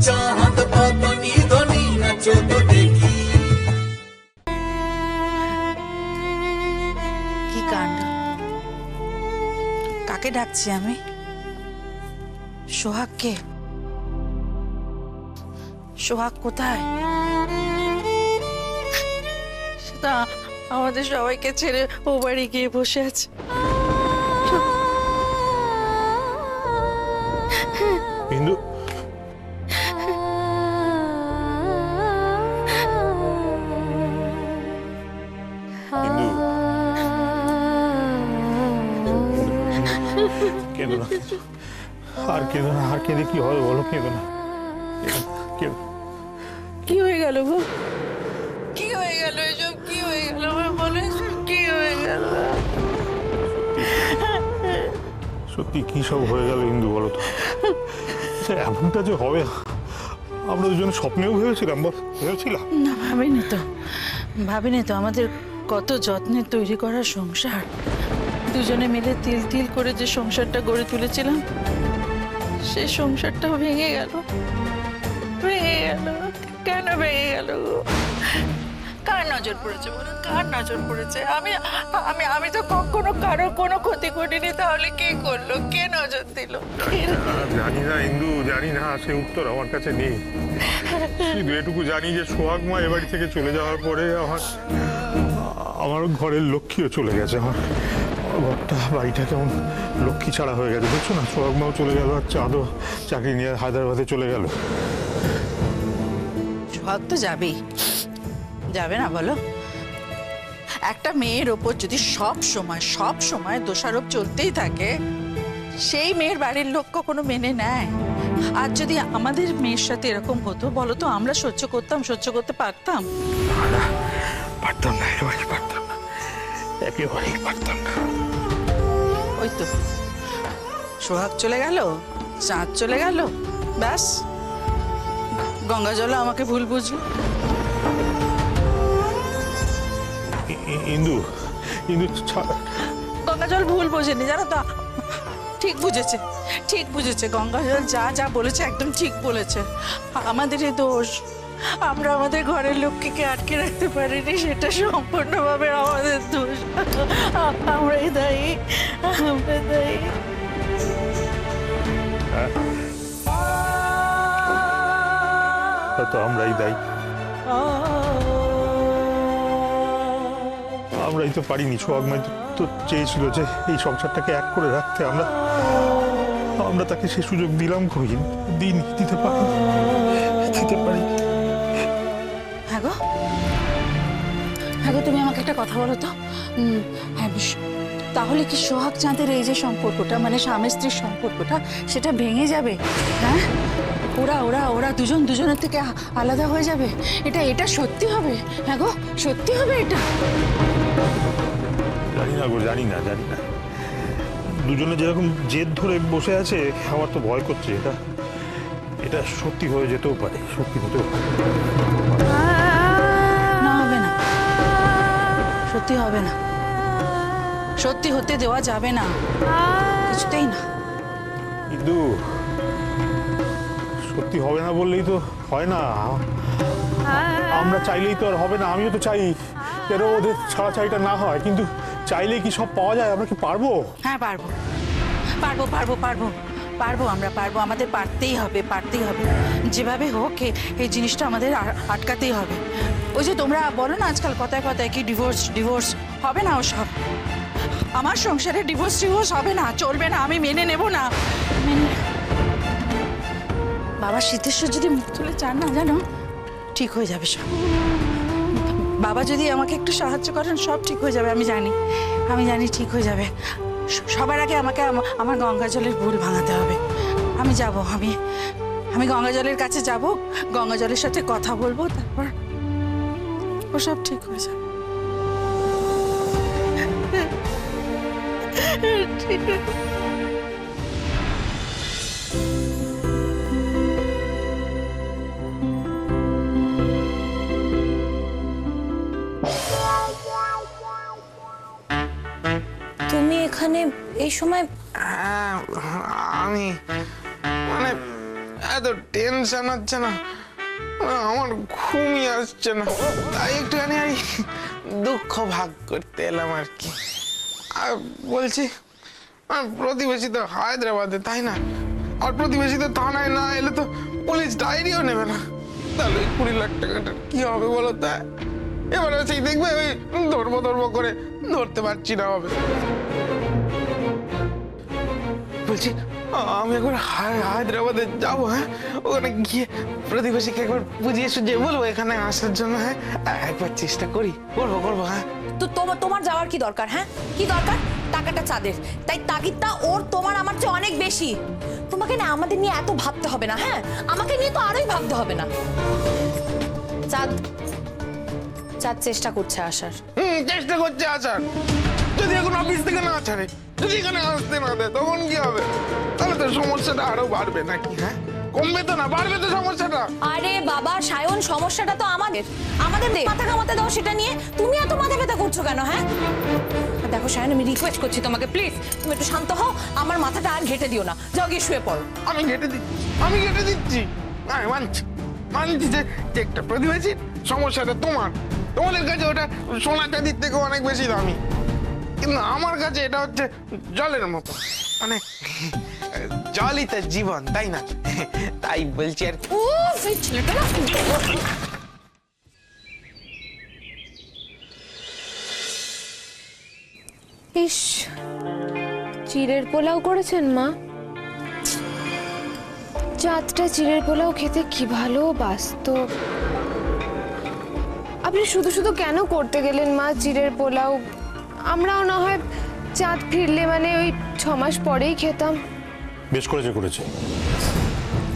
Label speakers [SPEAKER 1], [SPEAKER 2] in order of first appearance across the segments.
[SPEAKER 1] চাঁদ বদনি ধনি নাচো তো দেখি।
[SPEAKER 2] কি কাণ্ড, কাকে ডাকছি আমি? সোহাগকে? সোহাগ কোথায়? সেটা আমাদের সবাইকে ছেড়ে ও বাড়ি গিয়ে বসে আছে।
[SPEAKER 3] কিন্তু কিন্তু কেঁদো না, আর কেঁদো না, আর কেঁদে কি হবে বলো? কেঁদো না, কেঁদো।
[SPEAKER 2] কি হয়ে গেল গো? কি হয়ে গেল এসব? কি হয়ে গেল বলে? কি হয়ে গেল?
[SPEAKER 3] সত্যি কি সব হয়ে গেল ইন্দু, বলো তো? এমনটা যে হবে আমরা দুজনে স্বপ্নেও ভেবেছিলাম? ভেবেছিলাম
[SPEAKER 2] না, ভাবিনি তো। আমাদের কত যত্নে তৈরি করা সংসার, দুজনে মিলে তিল তিল করে যে সংসারটা গড়ে তুলেছিলাম, সেই সংসারটাও ভেঙে গেল। কেন ভেঙে গেল? কার নজর পড়েছে বলুন? কার নজর পড়েছে? আমি আমি আমি তো কখনো কারো কোনো ক্ষতি করিনি। তাহলে কে করলো? কে নজর দিল?
[SPEAKER 3] জানি না ইন্দু, জানি না, সে উত্তর আমার কাছে নেই। শুধু এটুকু জানি যে সোহাগ মা এ বাড়ি থেকে চলে যাওয়ার পরে আমার ঘরের লক্ষ্মীও চলে গেছে। আমার ঘরটা, বাড়িটা কেমন লক্ষ্মী ছাড়া হয়ে গেছে, বুঝছো না? সোহাগ মাও চলে গেল, আর চাঁদও চাকরি নিয়ে হায়দ্রাবাদে চলে গেল।
[SPEAKER 2] সোহাগ তো যাবেই, যাবে না বলো? একটা মেয়ের ওপর যদি সব সময় দোষারোপ চলতেই থাকে, সেই মেয়ের বাড়ির লোক কখনো মেনে নেয়? আর যদি আমাদের মেয়ের সাথে এরকম হতো বলো তো, আমরা সহ্য করতে পারতাম?
[SPEAKER 3] পারতাম না, একেবারেই পারতাম না, একেবারেই পারতাম না।
[SPEAKER 2] ওই তো সোহাগ চলে গেল, চাঁদ চলে গেল, ব্যাস গঙ্গা জল আমাকে ভুল বুঝলো।
[SPEAKER 3] ইন্দু, ইন্দু
[SPEAKER 2] গঙ্গা জল ভুল বোঝেনি, জানো তো, ঠিক বুঝেছে। গঙ্গা জল যা যা বলেছে একদম ঠিক বলেছে। আমাদেরই দোষ, আমরা আমাদের ঘরের লক্ষ্মীকে আটকে রাখতে পারিনি, সেটা সম্পূর্ণভাবে আমাদের দোষ। আমরাই দায়ী।
[SPEAKER 3] হয়তো আমরাই দায়ী। আমরাই তো পারিনি। সোহাগ মা তো চেয়েছিল যে এই সংসারটাকে এক করে রাখতে, আমরা তাকে সে সুযোগ দিলাম কই? দিতে পারি।
[SPEAKER 2] হ্যাঁ গো, তুমি আমাকে একটা কথা বলো তো। হ্যাঁ, তাহলে কি সোহাগ চাঁদের এই যে সম্পর্কটা, মানে স্বামী স্ত্রীর সম্পর্কটা, সেটা ভেঙে যাবে? হ্যাঁ, ওরা দুজনের থেকে আলাদা হয়ে যাবে? এটা সত্যি হবে? হ্যাঁ গো, সত্যি হবে এটা?
[SPEAKER 3] জানি না গো, জানি না। দুজনে যেরকম জেদ ধরে বসে আছে, আমার তো ভয় করছে এটা সত্যি হয়ে যেতেও পারে, সত্যি হতেও পারে।
[SPEAKER 2] না, হবে না, সত্যি হবে না, সত্যি হতে দেওয়া যাবে না, কিছুতেই না।
[SPEAKER 3] কিন্তু সত্যি হবে না বললেই তো হয় না। আমরা চাইলেই তো আর হবে না। আমিও তো চাই যেন ওদের ছাড়াছাড়িটা না হয়, কিন্তু চাইলেই কি সব পাওয়া যায়? আমরা কি পারবো?
[SPEAKER 2] হ্যাঁ, পারবো। আমরা পারবো। আমাদের পারতেই হবে। যেভাবে হোক এই জিনিসটা আমাদের আটকাতেই হবে। ওই যে তোমরা বলো না আজকাল কথায় কি ডিভোর্স হবে না, ওসব। আমার সংসারে ডিভোর্স হবে না, চলবে না, আমি মেনে নেব না। বাবা সিদ্ধেশ্বর যদি মুখ তুলে চান না, জানো, ঠিক হয়ে যাবে সব। বাবা যদি আমাকে একটু সাহায্য করেন, সব ঠিক হয়ে যাবে। আমি জানি ঠিক হয়ে যাবে। সবার আগে আমাকে আমার গঙ্গা জলের ভুল ভাঙাতে হবে। আমি যাব, আমি গঙ্গা জলের কাছে যাব, গঙ্গা জলের সাথে কথা বলবো, তারপর ও সব ঠিক হয়ে যাবে। ঠিক আছে।
[SPEAKER 4] তুমি এখানে এই সময়?
[SPEAKER 5] আমি মানে এত টেনশন হচ্ছে না, আমার ঘুমই আসছে না, তাই একটুখানি আমি দুঃখ ভাগ করতে এলাম আর কি। আর বলছি, প্রতিবেশী তো হায়দ্রাবাদে, তাই না? আর প্রতিবেশী তো থানায় না এলে তো পুলিশ ডায়েরিও নেবে না, তাহলে 20 লাখ টাকাটা কি হবে বলো? তা এবারে সেই দেখবে ওই ধরবো করে ধরতে পারছি না হবে। বলছি আমি একবার হায়দ্রাবাদে যাবো, হ্যাঁ? ওখানে গিয়ে প্রতিবেশীকে একবার বুঝিয়ে সুঝিয়ে বলবো এখানে আসার জন্য, হ্যাঁ? একবার চেষ্টা করবো, হ্যাঁ?
[SPEAKER 4] তো তোমার যাওয়ার কি দরকার? হ্যাঁ, কি দরকার? টাকাটা চাঁদের, তাই তাগিদটা ওর তোমার আমার চেয়ে অনেক বেশি। তোমাকে না আমাদের নিয়ে এত ভাবতে হবে না, হ্যাঁ? আমাকে নিয়ে তো আরোই ভাবতে হবে না। চাঁদ চেষ্টা করছে আসার।
[SPEAKER 5] চেষ্টা করছে আসার। যদি এখন অফিস থেকে না ছাড়ে, যদি এখানে আসতে না দেয়, তখন কি হবে? তাহলে তো সমস্যাটা আরো বাড়বে নাকি? হ্যাঁ, কমবে তো না, বাড়বে তো সমস্যাটা।
[SPEAKER 4] আরে বাবা সায়ন, সমস্যাটা তো আমাদের মাথা ঘামাতে দাও সেটা নিয়ে। তুমি এত মাথা ব্যথা করছো কেন? হ্যাঁ দেখো সায়ন, আমি রিকোয়েস্ট করছি তোমাকে, প্লিজ তুমি একটু শান্ত হও, আমার মাথাটা আর ঘেটে দিও না, যাও গিয়ে শুয়ে পড়ো।
[SPEAKER 5] আমি ঘেটে দিচ্ছি। আমি মানছি যে একটা প্রতিবেশী সমস্যাটা তোমাদের কাছে ওটা সোনা চাঁদির থেকে অনেক বেশি দামি, কিন্তু আমার কাছে এটা হচ্ছে জলের মতো, মানে জলই তো জীবন, তাই না? তাই বলছি আর কি।
[SPEAKER 4] উফ, এই ছেলেটা না।
[SPEAKER 6] ইস, চিড়ের পোলাও করেছেন মা? চাঁদটা চিড়ের পোলাও খেতে কি ভালো বাস্তব। আপনি শুধু শুধু কেন করতে গেলেন মা চিড়ের পোলাও? আমরাও না হয় চাঁদ ফিরলে মানে ওই 6 মাস পরেই খেতাম।
[SPEAKER 3] বেশ করেছে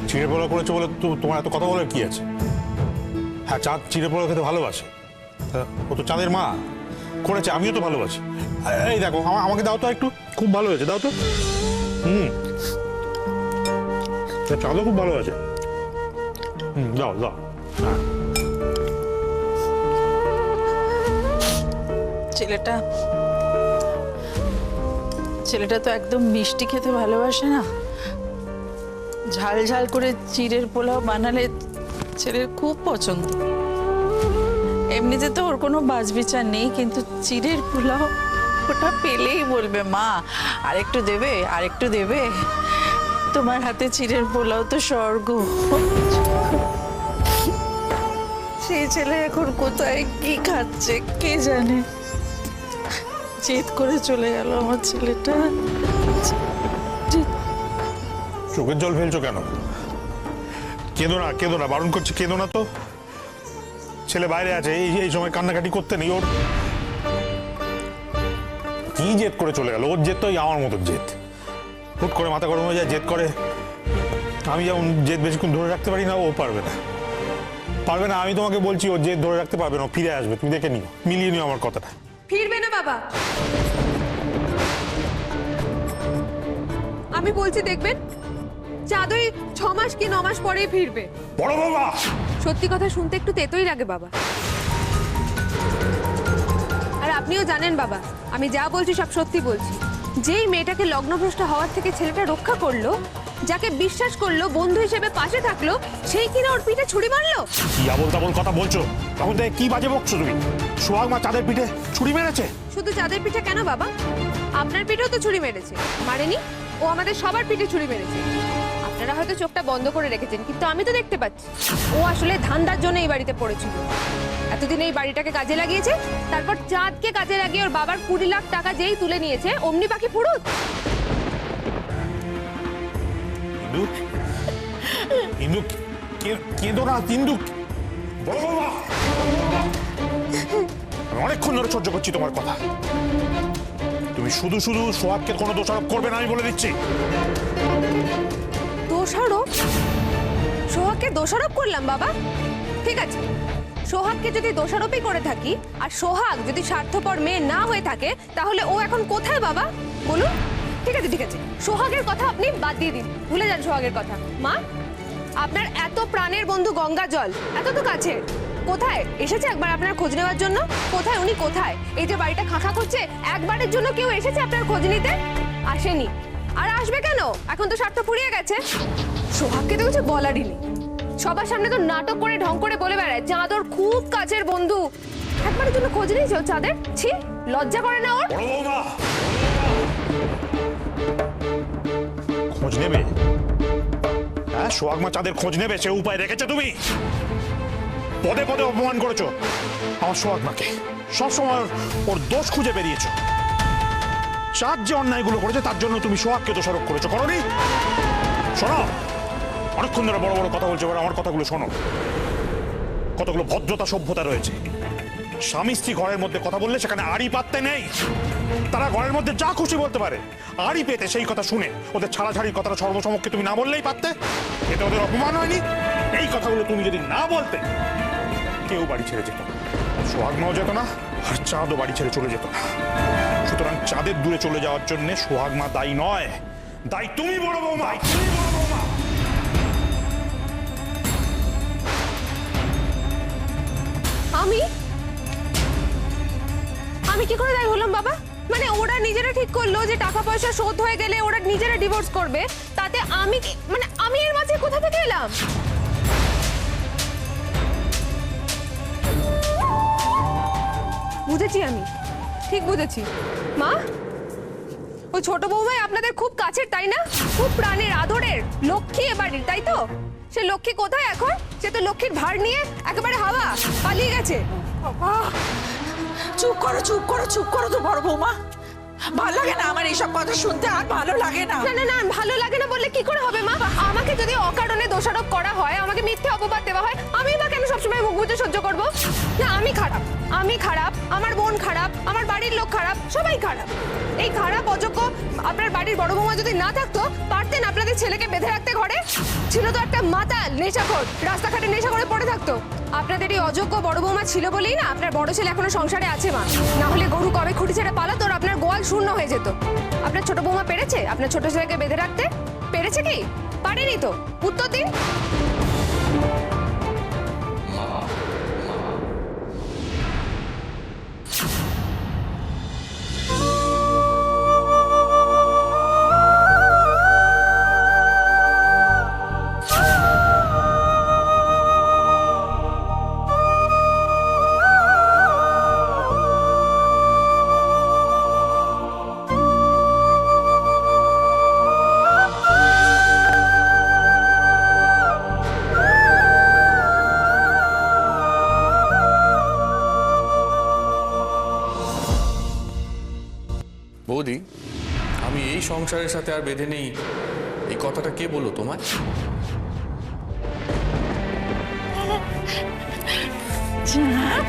[SPEAKER 3] চিড়ে পোলাও করেছে বলে তোমার এত কথা বলার কি আছে? হ্যাঁ, চাঁদ চিড়ে পোলাও খেতে ভালোবাসে, ও তো চাঁদের মা, করেছে, আমিও তো ভালোবাসি। এই দেখো, আমাকে দাও তো একটু, খুব ভালো হয়েছে, দাও তো। চাঁদও খুব ভালো আছে, দাও। হ্যাঁ,
[SPEAKER 2] ছেলেটা তো একদম মিষ্টি খেতে ভালোবাসে না। ঝাল ঝাল করে চিড়ের পোলাও বানালে ছেলের খুব পছন্দ। এমনিতে তো ওর কোনো বাছবিচার নেই, কিন্তু চিড়ের পোলাও ওটা পেলেই বলবে মা আরেকটু দেবে। তোমার হাতে চিড়ের পোলাও তো স্বর্গ। সেই ছেলে এখন কোথায় কি খাচ্ছে কে জানে। জেদ করে চলে গেল আমার ছেলেটা।
[SPEAKER 3] চোখের জল ফেলছো কেন? কেঁদো না, বারণ করছি, কেঁদো না তো। ছেলে বাইরে আছে, এই সময় কান্নাকাটি করতে নেই। ওর কি জেদ করে চলে গেল? ওর জেদ তো আমার মতো জেদ, হুট করে মাথা গরম হয়ে যায়, জেদ করে। আমি যেমন জেদ বেশিক্ষণ ধরে রাখতে পারি না, ও পারবে না। আমি তোমাকে বলছি, ও জেদ ধরে রাখতে পারবে না, ফিরে আসবে, তুমি দেখে নিও, মিলিয়ে নিও আমার কথাটা।
[SPEAKER 7] ফিরবে না বাবা, আমি বলছি দেখবেন চাঁদ ওই 6 মাস কি 9 মাস পরেই ফিরবে।
[SPEAKER 3] বড় বাবা,
[SPEAKER 7] সত্যি কথা শুনতে একটু তেতোই লাগে বাবা। আর আপনিও জানেন বাবা, আমি যা বলছি সব সত্যি বলছি। যেই মেয়েটাকে লগ্নভ্রষ্ট হওয়ার থেকে ছেলেটা রক্ষা করলো, যাকে বিশ্বাস করলো, বন্ধু হিসেবে পাশে থাকলো, সেই কিনা ওর পিঠে ছুরি মারলো।
[SPEAKER 3] কি আবোল তাবোল কথা বলছো? তখন থেকে কি বাজে বকছো তুমি? সোহাগ মা চাঁদের পিঠে ছুরি মেরেছে?
[SPEAKER 7] শুধু চাঁদের পিঠে কেন বাবা, আপনার পিঠেও তো ছুরি মেরেছে। মারেনি? ও আমাদের সবার পিঠে ছুরি মেরেছে। আপনারা হয়তো চোখটা বন্ধ করে রেখেছেন, কিন্তু আমি তো দেখতে পাচ্ছি ও আসলে ধান্দার জন্য এই বাড়িতে পড়েছিল। এতদিন এই বাড়িটাকে কাজে লাগিয়েছে, তারপর চাঁদকে কাজে লাগিয়ে ওর বাবার 20 লাখ টাকা যেই তুলে নিয়েছে, অমনি পাখি ফুরুত।
[SPEAKER 3] ইন্দু, কেঁদো না ইন্দু। বড় বাবা, আমি অনেকক্ষণ ধরে সহ্য করছি তোমার কথা। তুমি শুধু সোহাগকে কোনো দোষারোপ করবে না, আমি বলে দিচ্ছি।
[SPEAKER 7] দোষারোপ? সোহাগকে দোষারোপ করলাম বাবা? ঠিক আছে, সোহাগকে যদি দোষারোপই করে থাকি, আর সোহাগ যদি স্বার্থপর মেয়ে না হয়ে থাকে, তাহলে ও এখন কোথায় বাবা বলুন? ঠিক আছে, সোহাগের কথা আপনি বাদ দিয়ে দিন, ভুলে যান সোহাগের কথা। মা, আপনার এত প্রাণের বন্ধু গঙ্গা জল এত তো কাছে, কোথায় এসেছে একবার আপনার খোঁজ নেওয়ার জন্য? কোথায় উনি, কোথায়? এই যে বাড়িটা খাঁখা করছে, একবারের জন্য কেউ এসেছে আপনার খোঁজ নিতে? আসেনি। আর আসবে কেন? এখন তো স্বার্থ ফুরিয়ে গেছে। সোহাগকে তো কিছু বলারই নেই। সবার সামনে তো নাটক করে ঢং করে বলে বেড়ায় চাঁদ ওর খুব কাছের বন্ধু। একবারের জন্য খোঁজ নিয়েছো চাঁদের? ছি, লজ্জা করে না ওর?
[SPEAKER 3] বড় বৌমা খোঁজ নেবে? হ্যাঁ, সোহাগ মা চাঁদের খোঁজ নেবে সে উপায় রেখেছে তুমি? পদে পদে অপমান করেছো আমার সোহাগ মাকে, সবসময় ওর দোষ খুঁজে বেরিয়েছো। চাঁদ যে অন্যায়গুলো করেছে তার জন্য তুমি সোহাগকে দোষারোপ করেছো, করোনি? শোনো, অনেকক্ষণ ধরে বড় বড় কথা বলছো, এবার আমার কথাগুলো শোনো। কতগুলো ভদ্রতা সভ্যতা রয়েছে। স্বামী স্ত্রী ঘরের মধ্যে কথা বললে সেখানে আড়ি পাততে নেই। তারা ঘরের মধ্যে যা খুশি বলতে পারে, আড়ি পেতে সেই কথা শুনে ওদের ছাড়াছাড়ির কথাটা সর্বসমক্ষে তুমি না বললেই পারতে। এতে ওদের অপমান হয়নি? এই কথাগুলো তুমি যদি না বলতে, কেউ বাড়ি ছেড়ে যেত না, সোহাগ মাও যেত না, আর চাঁদও বাড়ি ছেড়ে চলে যেত না। সুতরাং চাঁদের দূরে চলে যাওয়ার জন্য সোহাগ মা দায়ী নয়, দায়ী তুমি বড় বৌমা।
[SPEAKER 7] আমি কি করে দায়ী হলাম বাবা? মানে ওরা নিজেরা ঠিক করলো যে টাকা পয়সা শোধ হয়ে গেলে ওরা নিজেরা ডিভোর্স করবে, তাতে আমি মানে আমি এর মাঝে কোথা থেকে এলাম? বুঝেছি, আমি ঠিক বুঝেছি। মা, ওই ছোট বৌমাই আপনাদের খুব কাছের তাই না? খুব প্রাণের আদরের লক্ষ্মী এ বাড়ির, তাই তো? সে লক্ষ্মী কোথায় এখন? সে তো লক্ষ্মীর ভার নিয়ে একেবারে হাওয়া পালিয়ে গেছে।
[SPEAKER 2] বাবা, চুপ করো চুপ করো চুপ করো তো বড় বৌমা। ভালো লাগে না আমার এইসব কথা শুনতে, আর ভালো লাগে না।
[SPEAKER 7] না না না, ভালো লাগে না বললে কি করে হবে মা? আমাকে যদি অকারণে দোষারোপ করা হয়, আমাকে মিথ্যে অপবাদ দেওয়া হয়, আমি বা কেন সবসময় মুখ বুজে সহ্য করব? না, আমি খারাপ, আমি খারাপ, আমার বোন খারাপ, আমার বাড়ির লোক খারাপ, সবাই খারাপ। এই খারাপ অযোগ্য আপনার বাড়ির বড় বৌমা যদি না থাকতো, পারতেন আপনাদের ছেলেকে বেঁধে রাখতে ঘরে? ছিল তো একটা মাতাল নেশাখোর, রাস্তাঘাটে নেশা করে পড়ে থাকতো। আপনাদের এই অযোগ্য বড় বৌমা ছিল বলেই না আপনার বড় ছেলে এখনো সংসারে আছে মা। না হলে গরু কবে খুঁটি ছেড়ে পালাতো আর আপনার গোয়াল শূন্য হয়ে যেত। আপনার ছোট বৌমা পেরেছে আপনার ছোট ছেলেকে বেঁধে রাখতে? পেরেছে কি? পারেনি তো? উত্তর দিন।
[SPEAKER 8] বৌদি, আমি এই সংসারের সাথে আর বেঁধে নেই, এই কথাটা কে বললো তোমায়?
[SPEAKER 2] চাঁদ,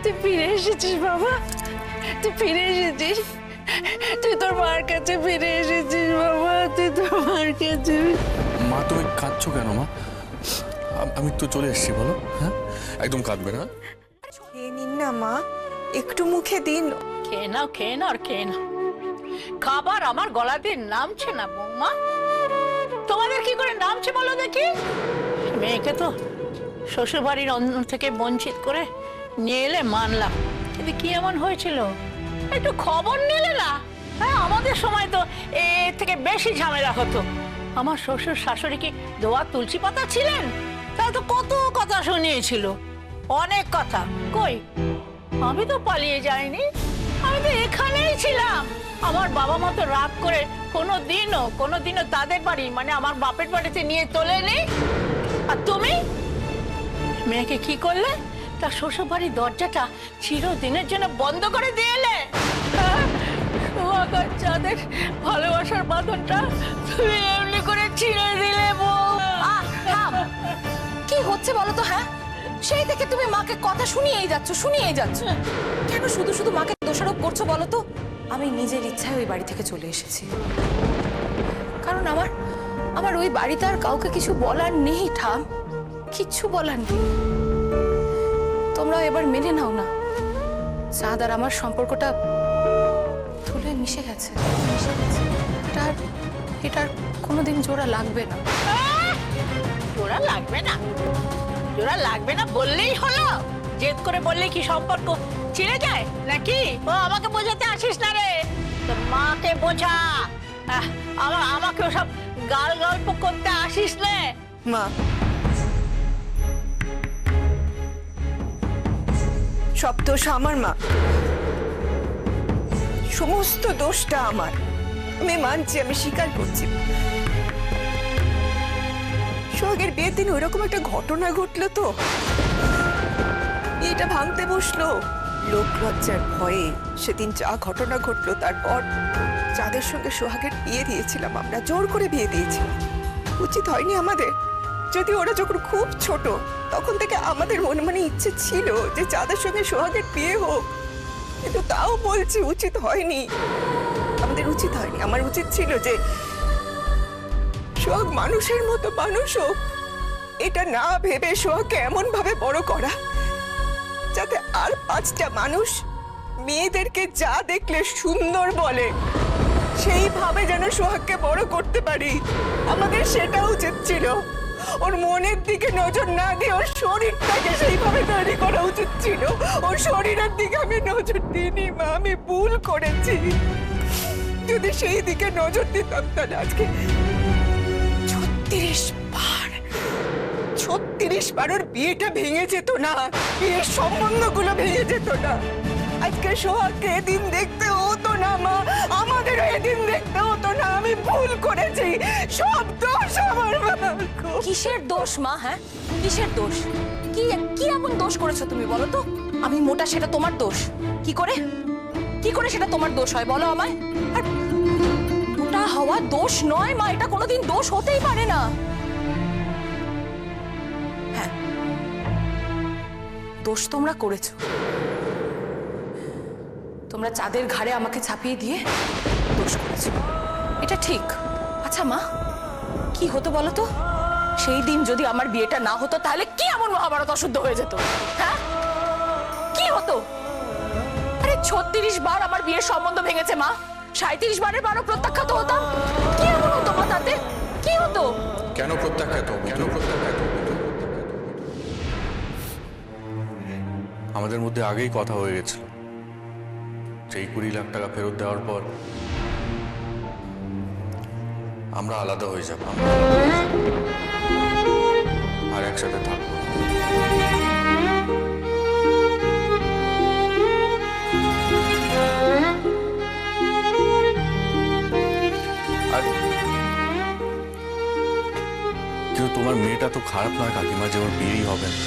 [SPEAKER 2] তুই ফিরে এসেছিস বাবা, তুই ফিরে এসেছিস, তুই তোর মার কাছে ফিরে এসেছিস বাবা, তুই তোর মার কাছে।
[SPEAKER 8] মা, তুমি কাঁদছো কেন মা? আমি তো চলে এসেছি, বলো। হ্যাঁ, একদম কাঁদবে না।
[SPEAKER 9] খেয়ে নিন না মা, একটু মুখে দিন।
[SPEAKER 10] খেয়ে নাও খেয়ে নাও আর খেয়ে নাও। খাবার আমার গলা দিয়ে নামছে না বৌমা। তোমাদের কি করে নামছে বলো দেখি? মেয়েকে তো শ্বশুর বাড়ির অন্য থেকে বঞ্চিত করে নিয়ে এলে মানলাম, কিন্তু কি এমন হয়েছিল একটু খবর নিলে না? হ্যাঁ, আমাদের সময় তো এর থেকে বেশি ঝামেলা হতো। আমার শ্বশুর শাশুড়ি কি দোয়া তুলসী পাতা ছিলেন? তারা তো কত কথা শুনিয়েছিল, অনেক কথা। কই, আমি তো পালিয়ে যাইনি, আমি তো এখানেই ছিলাম। আমার বাবা মা তো রাগ করে কোনোদিনও তাদের বাড়ি মানে আমার বাপের বাড়িতে নিয়ে তোলেনি। আর তুমি মেয়েকে কি করলে? তার শ্বশুর বাড়ির দরজাটা চিরদিনের জন্য বন্ধ করে দিয়ে এলে। চাঁদের ভালোবাসার বাঁধনটা তুমি এমনি করে ছিঁড়ে দিলে বউ।
[SPEAKER 4] কি হচ্ছে বলো তো? হ্যাঁ, সেই থেকে তুমি মাকে কথা শুনিয়েই যাচ্ছ। কেন শুধু শুধু মাকে দোষারোপ করছো বলো তো? আমি নিজের ইচ্ছায় ওই বাড়ি থেকে চলে এসেছি, কারণ আমার ওই বাড়িতে আর কাউকে কিছু বলার নেই ঠাম, কিচ্ছু বলার নেই। তোমরা এবার মেনে নাও না, চাঁদ আর আমার সম্পর্কটা ধুলে মিশে গেছে। এটার কোনোদিন জোড়া লাগবে না।
[SPEAKER 10] জোড়া লাগবে না বললেই হলো? জেদ করে বললে কি সম্পর্ক ছিঁড়ে যায় নাকি? ও আমাকে বোঝাতে আসিস না রে, তোর মাকে বোঝা। আমাকে ওসব গাল গল্প করতে আসিস নে।
[SPEAKER 9] মা, সব দোষ আমার মা, সমস্ত দোষটা আমার। আমি মানছি, আমি স্বীকার করছি। সোহাগের বিয়ের দিন ওইরকম একটা ঘটনা ঘটলো তো, এটা ভাঙতে বসলো লোক লজ্জার ভয়ে। সেদিন যা ঘটনা ঘটলো, তারপর যাদের সঙ্গে সোহাগের বিয়ে দিয়েছিলাম আমরা, জোর করে বিয়ে দিয়েছিলাম। উচিত হয়নি আমাদের? যদি ওরা যখন খুব ছোট, তখন থেকে আমাদের মনে মনে ইচ্ছে ছিল যে যাদের সঙ্গে সোহাগের বিয়ে হোক, কিন্তু তাও বলছি উচিত হয়নি, আমাদের উচিত হয়নি। আমার উচিত ছিল যে সোহাগ মানুষের মতো মানুষ হোক, এটা না ভেবে সোহাগকে এমন ভাবে বড় করা যাতে আর 5টা মানুষ মেয়েদেরকে যা দেখলে সুন্দর বলে, সেইভাবে যেন সোহাগকে বড় করতে পারি। আমাদের সেটা উচিত ছিল। ওর মনের দিকে নজর না দিয়ে ওর শরীরটাকে সেইভাবে তৈরি করা উচিত ছিল। ওর শরীরের দিকে আমি নজর দিইনি মা, আমি ভুল করেছি। যদি সেই দিকে নজর দিতাম তাহলে আজকে 36 বার ওর বিয়েটা ভেঙে যেত না, বিয়ের সম্বন্ধগুলো ভেঙে যেত না। আজকে সোহাগকে এদিন দেখতে হতো না মা, আমাদেরও এদিন দেখতে হতো না। আমি ভুল করেছি, সব দোষ আমার মা।
[SPEAKER 4] কিসের দোষ মা? হ্যাঁ, কিসের দোষ? কি কি এমন দোষ করেছো তুমি বলো তো? আমি মোটা, সেটা তোমার দোষ? কি করে সেটা তোমার দোষ হয় বলো আমায়? আর মোটা হওয়া দোষ নয় মা, এটা কোনোদিন দোষ হতেই পারে না। হ্যাঁ, দোষ তোমরা করেছো। তোমরা চাঁদের ঘাড়ে আমাকে চাপিয়ে দিয়ে দোষ করেছো, এটা ঠিক। আচ্ছা মা, কি হতো বলো তো? সেই দিন যদি আমার বিয়েটা না হতো, তাহলে কি এমন মহাভারত অশুদ্ধ হয়ে যেত? হ্যাঁ, কি হতো? আরে 36 বার আমার বিয়ের সম্বন্ধ ভেঙেছে মা, 37 বারের বারও প্রত্যাখ্যাত হতাম। কি এমন হতো মা তাতে? কি হতো?
[SPEAKER 8] কেন প্রত্যাখ্যাত হবে? আমাদের মধ্যে আগেই কথা হয়ে গেছিল যে 20 লাখ টাকা ফেরত দেওয়ার পর আমরা আলাদা হয়ে যাব, আর একসাথে থাকবো। আর কিন্তু তোমার মেয়েটা তো খারাপ নয় কাকিমা যে ওর বিয়েই হবে না।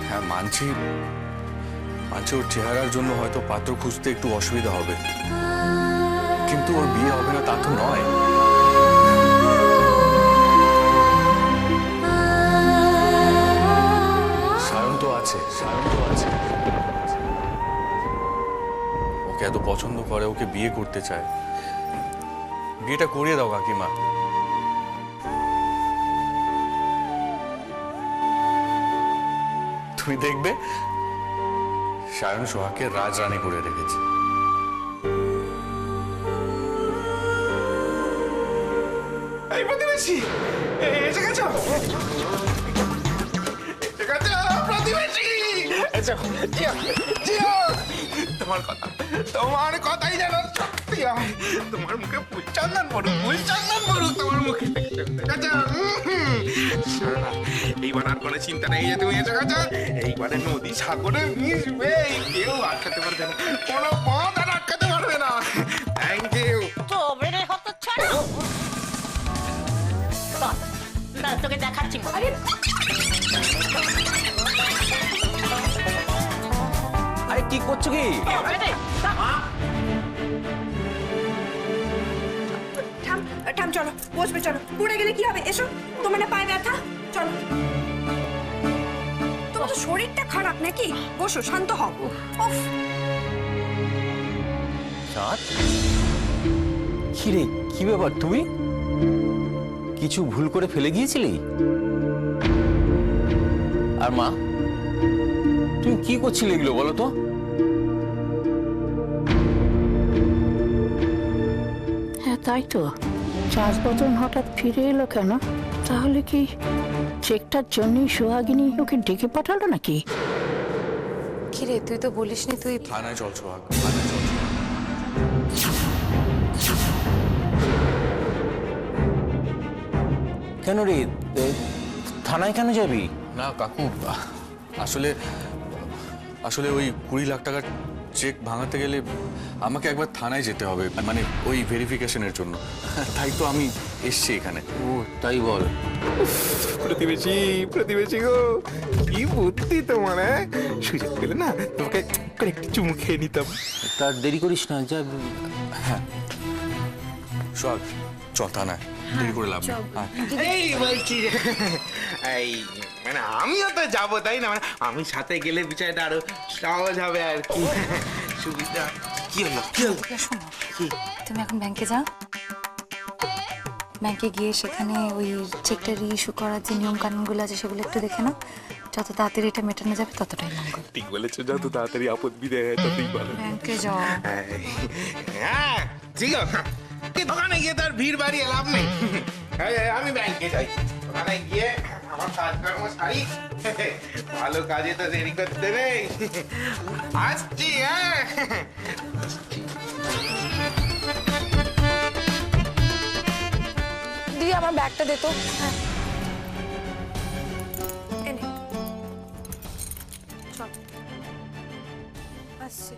[SPEAKER 8] হ্যাঁ মানছি, ওর চেহারার জন্য হয়তো পাত্র খুঁজতে একটু অসুবিধা হবে, কিন্তু ওর বিয়ে হবে না তা তো নয়। সায়ন তো আছে। ওকে এত পছন্দ করে, ওকে বিয়ে করতে চায়। বিয়েটা করিয়ে দাও কাকিমা। তুমি দেখবে সায়ন সোহাগকে রাজরানী করে রেখেছে।
[SPEAKER 5] এই প্রতিবেশী, এসে গেছো? প্রতিবেশী, তোমার কথাই যেন সত্যি হয়। তোমার মুখে ফুলচন্দন পড়ুক তোমার মুখে। এইবার আর কোনো চিন্তা নেই যে তুমি এসে গেছো। এইবারে নদী সাগরে মিশবে, কেউ আটকাতে পারবে না, কোনো পথ আর আটকাতে পারবে না। Thank you.
[SPEAKER 10] তবে রে হত ছাড়ো, তোকে দেখাচ্ছি।
[SPEAKER 11] আরে কি করছো কি?
[SPEAKER 9] থাম, চলো বসবে, চলো। পড়ে গেলে কি হবে? এসো, তোমার না পায়ে ব্যথা? চলো, তোমার তো শরীরটা খারাপ নাকি? বসো, শান্ত হও। উফ,
[SPEAKER 11] চাঁদ, কি রে, কি ব্যাপার? তুমি কিছু ভুল করে ফেলে গিয়েছিলি? আর মা, তুমি কি করছিলে এগুলো বলো তো?
[SPEAKER 10] হ্যাঁ তাই তো, চাঁদ বদন হঠাৎ ফিরে এলো কেন? তাহলে কি চেকটার জন্যই সোহাগিনী ওকে ডেকে পাঠালো নাকি?
[SPEAKER 6] কিরে, তুই তো বলিসনি তুই
[SPEAKER 8] থানায় চল সোহাগ, থানায় চল।
[SPEAKER 11] কেন রে থানায় কেন যাবি?
[SPEAKER 8] না কাকু, আসলে আসলে ওই 20 লাখ টাকার চেক ভাঙাতে গেলে আমাকে একবার থানায় যেতে হবে, মানে ওই ভেরিফিকেশনের জন্য। তাই তো আমি এসছি এখানে।
[SPEAKER 11] ও তাই বল।
[SPEAKER 5] প্রতিবেশী প্রতিবেশী গো, কি বুদ্ধি তোমার! হ্যাঁ, সুযোগ পেলে না তোমাকে করে একটু চুমু খেয়ে নিতাম।
[SPEAKER 11] তার দেরি করিস না, যা।
[SPEAKER 8] সোহাগ, চ থানায়, দেরি করে লাভ নেই। হ্যাঁ।
[SPEAKER 5] এই বলছি যে, এই মানে আমিও তো যাবো, তাই না? মানে আমি সাথে গেলে বিষয়টা আরো সহজ হবে আর কি, সুবিধা। কি হলো কি হলো?
[SPEAKER 12] শোনো, তুমি এখন ব্যাংকে যাও। ব্যাংকে গিয়ে সেখানে ওই চেকটা রিইস্যু করার যে নিয়ম কানুনগুলো আছে সেগুলো একটু দেখে নাও। যত তাড়াতাড়ি এটা মেটানো যাবে ততটাই মঙ্গল।
[SPEAKER 5] ঠিক বলেছো, যত তাড়াতাড়ি আপদ বিদায় হয় ততই ভালো।
[SPEAKER 12] ব্যাংকে যাও।
[SPEAKER 5] হ্যাঁ ঠিক আছে, কি দোকানে গিয়ে তার ভিড় বাড়িয়ে লাভ নেই। আমি ব্যাংকে যাই, ওখানে গিয়ে আমার কাজকর্ম সারি। ভালো কাজে তো দেরি করতে নেই। আসছি। হ্যাঁ
[SPEAKER 4] দিদি আমার ব্যাগটা দে তো।
[SPEAKER 7] এনে চল আসছি।